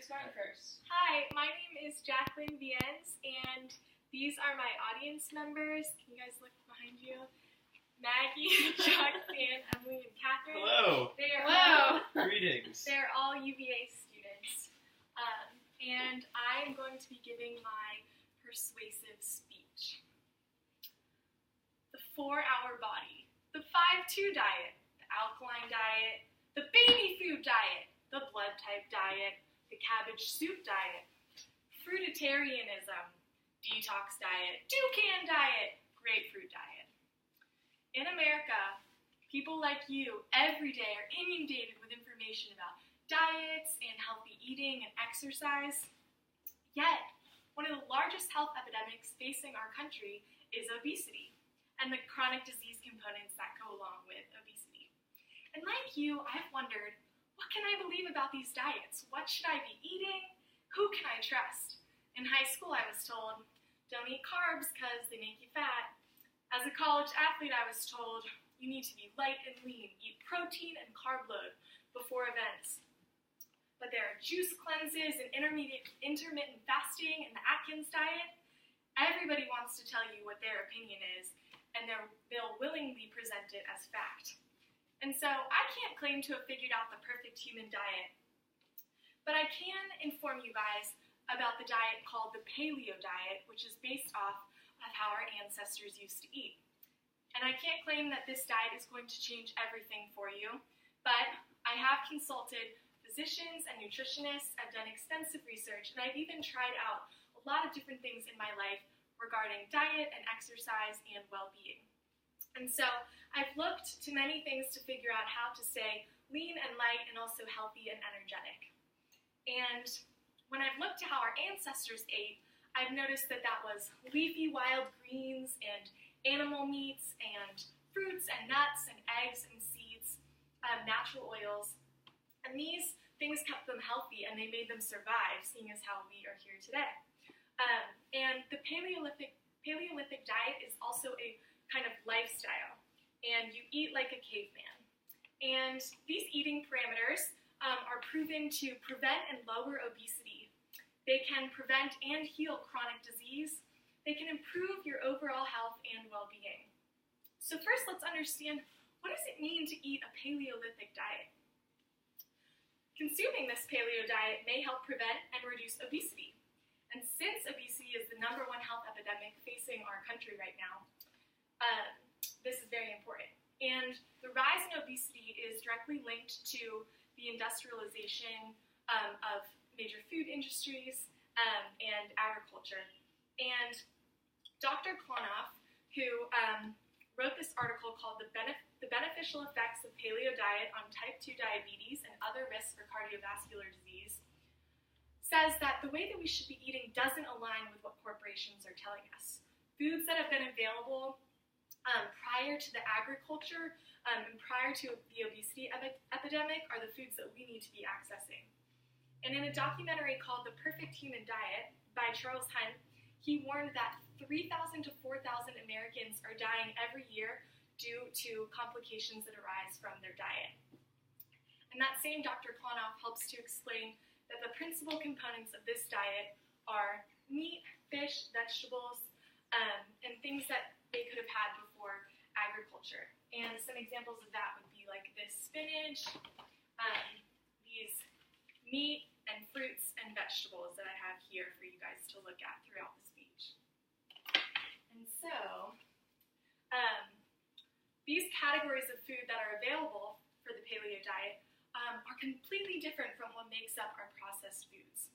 Who's going first? Hi, my name is Jacqueline Viennes, and these are my audience members. Can you guys look behind you? Maggie, Chuck, Dan, Emily, and Catherine. Hello. Hello. Greetings. They're all UVA students. And I'm going to be giving my persuasive speech. The 4-hour body, the 5-2 diet, the alkaline diet, the baby food diet, the blood type diet, the cabbage soup diet, fruitarianism, detox diet, toucan diet, grapefruit diet. In America, people like you every day are inundated with information about diets and healthy eating and exercise. Yet, one of the largest health epidemics facing our country is obesity and the chronic disease components that go along with obesity. And like you, I've wondered, what can I believe about these diets? What should I be eating? Who can I trust? In high school, I was told, don't eat carbs because they make you fat. As a college athlete, I was told, you need to be light and lean, eat protein and carb load before events. But there are juice cleanses and intermittent fasting and the Atkins diet. Everybody wants to tell you what their opinion is, and they'll willingly present it as fact. And so I can't claim to have figured out the perfect human diet, but I can inform you guys about the diet called the paleo diet, which is based off of how our ancestors used to eat. And I can't claim that this diet is going to change everything for you, but I have consulted physicians and nutritionists. I've done extensive research, and I've even tried out a lot of different things in my life regarding diet and exercise and well-being. And so I've looked to many things to figure out how to stay lean and light and also healthy and energetic. And when I've looked at how our ancestors ate, I've noticed that that was leafy wild greens and animal meats and fruits and nuts and eggs and seeds, natural oils. And these things kept them healthy and they made them survive, seeing as how we are here today. And the Paleolithic diet is also a kind of lifestyle, and you eat like a caveman. And these eating parameters are proven to prevent and lower obesity. They can prevent and heal chronic disease. They can improve your overall health and well-being. So first, let's understand, what does it mean to eat a Paleolithic diet? Consuming this paleo diet may help prevent and reduce obesity. And since obesity is the #1 health epidemic facing our country right now, this is very important. And the rise in obesity is directly linked to the industrialization of major food industries and agriculture. And Dr. Klonoff, who wrote this article called The Beneficial Effects of Paleo Diet on Type 2 Diabetes and Other Risks for Cardiovascular Disease, says that the way that we should be eating doesn't align with what corporations are telling us. Foods that have been available prior to the agriculture and prior to the obesity epidemic are the foods that we need to be accessing. And in a documentary called The Perfect Human Diet by Charles Hunt, he warned that 3,000 to 4,000 Americans are dying every year due to complications that arise from their diet. And that same Dr. Klonoff helps to explain that the principal components of this diet are meat, fish, vegetables, and things that they could have had before agriculture. And some examples of that would be like this spinach, these meat and fruits and vegetables that I have here for you guys to look at throughout the speech. And so, these categories of food that are available for the paleo diet are completely different from what makes up our processed foods.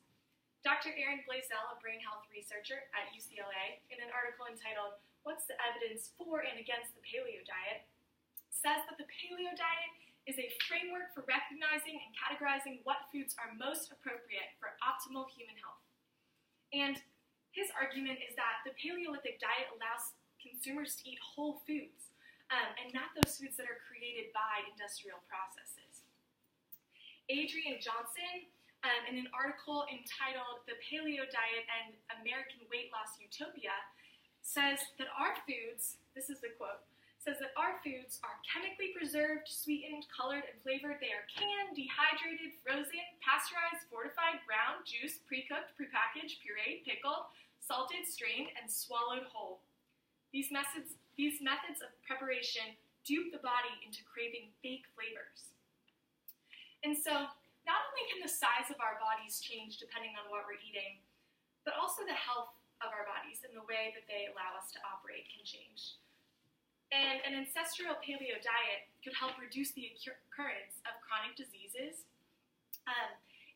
Dr. Aaron Blaisdell, a brain health researcher at UCLA, in an article entitled, "What's the Evidence for and Against the Paleo Diet?" says that the paleo diet is a framework for recognizing and categorizing what foods are most appropriate for optimal human health. And his argument is that the Paleolithic diet allows consumers to eat whole foods, and not those foods that are created by industrial processes. Adrian Johnson, in an article entitled "The Paleo Diet and American Weight Loss Utopia," says that our foods, this is the quote, says that our foods are chemically preserved, sweetened, colored, and flavored. They are canned, dehydrated, frozen, pasteurized, fortified, ground, juiced, pre-cooked, prepackaged, pureed, pickled, salted, strained, and swallowed whole. These methods of preparation dupe the body into craving fake flavors. And so, not only can the size of our bodies change depending on what we're eating, but also the health of our bodies and the way that they allow us to operate can change. And an ancestral paleo diet could help reduce the occurrence of chronic diseases.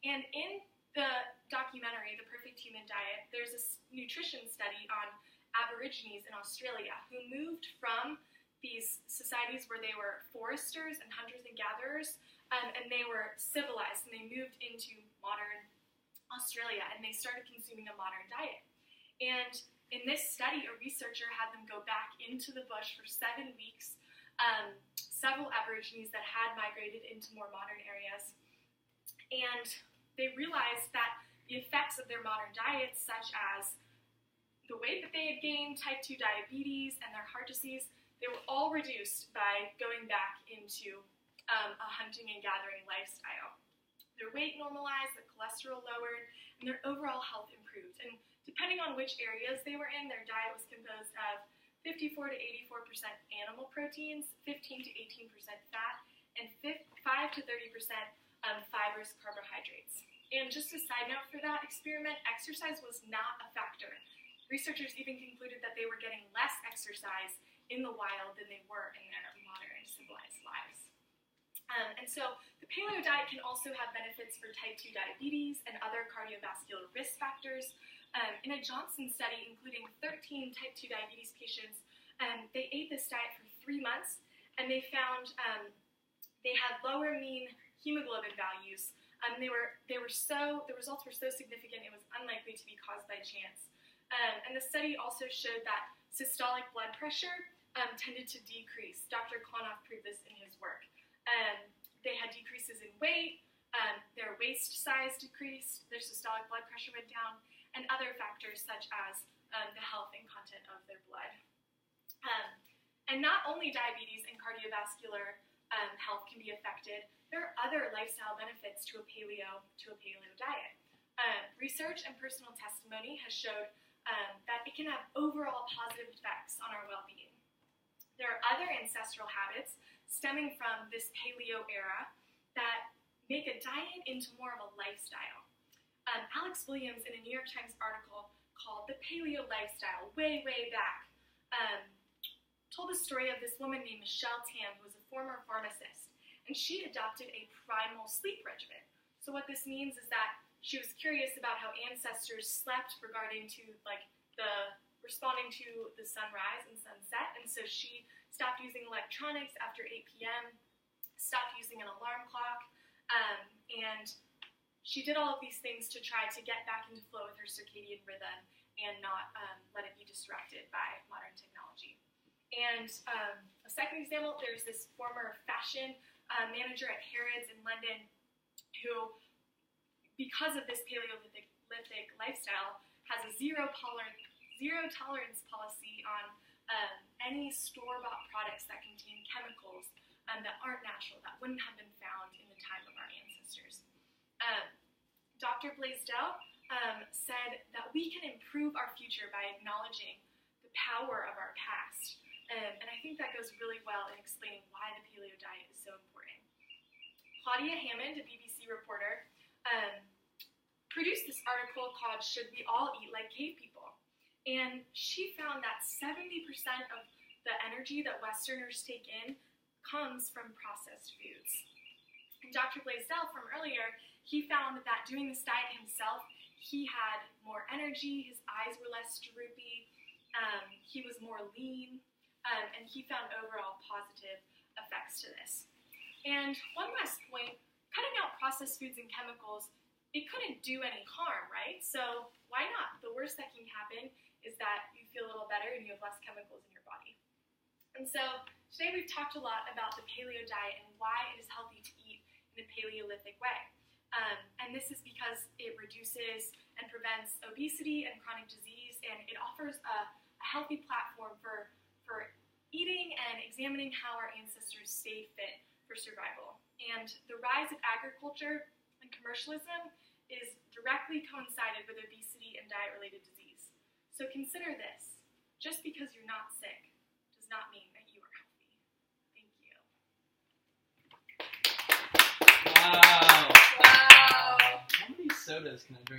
And in the documentary, The Perfect Human Diet, there's a nutrition study on Aborigines in Australia who moved from these societies where they were foresters and hunters and gatherers, and they were civilized, and they moved into modern Australia, and they started consuming a modern diet. And in this study, a researcher had them go back into the bush for 7 weeks, several Aborigines that had migrated into more modern areas, and they realized that the effects of their modern diets, such as the weight that they had gained, type 2 diabetes, and their heart disease, they were all reduced by going back into a hunting and gathering lifestyle. Their weight normalized, their cholesterol lowered, and their overall health improved. And depending on which areas they were in, their diet was composed of 54 to 84% animal proteins, 15 to 18% fat, and 5 to 30% fibers, carbohydrates. And just a side note for that experiment, exercise was not a factor. Researchers even concluded that they were getting less exercise in the wild than they were in their modern civilized lives. And so the paleo diet can also have benefits for type 2 diabetes and other cardiovascular risk factors. In a Johnson study, including 13 type 2 diabetes patients, they ate this diet for 3 months, and they found they had lower mean hemoglobin values. The results were so significant it was unlikely to be caused by chance. And the study also showed that systolic blood pressure tended to decrease. Dr. Klonoff proved this in his work. They had decreases in weight, their waist size decreased, their systolic blood pressure went down, and other factors such as the health and content of their blood. And not only diabetes and cardiovascular health can be affected, there are other lifestyle benefits to a paleo diet. Research and personal testimony has showed that it can have overall positive effects on our well-being. There are other ancestral habits stemming from this paleo era that make a diet into more of a lifestyle. Alex Williams, in a New York Times article called The Paleo Lifestyle, way back, told the story of this woman named Michelle Tam, who was a former pharmacist, and she adopted a primal sleep regimen. So what this means is that she was curious about how ancestors slept regarding to responding to the sunrise and sunset, and so she stopped using electronics after 8 p.m., stopped using an alarm clock, and she did all of these things to try to get back into flow with her circadian rhythm and not let it be disrupted by modern technology. And a second example, there's this former fashion manager at Harrods in London who, because of this Paleolithic lifestyle, has a zero tolerance policy on any store-bought products that contain chemicals that aren't natural, that wouldn't have been found in the time of our ancestors. Dr. Blaisdell said that we can improve our future by acknowledging the power of our past. And I think that goes really well in explaining why the paleo diet is so important. Claudia Hammond, a BBC reporter, produced this article called Should We All Eat Like Cave People? And she found that 70% of the energy that Westerners take in comes from processed foods. And Dr. Blaisdell, from earlier, he found that doing this diet himself, he had more energy, his eyes were less droopy, he was more lean, and he found overall positive effects to this. And one last point, cutting out processed foods and chemicals, it couldn't do any harm, right? So why not? The worst that can happen is that you feel a little better and you have less chemicals in your body. And so today we've talked a lot about the paleo diet and why it is healthy to eat in a Paleolithic way. And this is because it reduces and prevents obesity and chronic disease, and it offers a healthy platform for eating and examining how our ancestors stayed fit for survival. And the rise of agriculture and commercialism is directly coincided with obesity and diet-related disease. So consider this. Just because you're not sick does not mean that you are healthy. Thank you. Wow. Wow. How many sodas can I drink?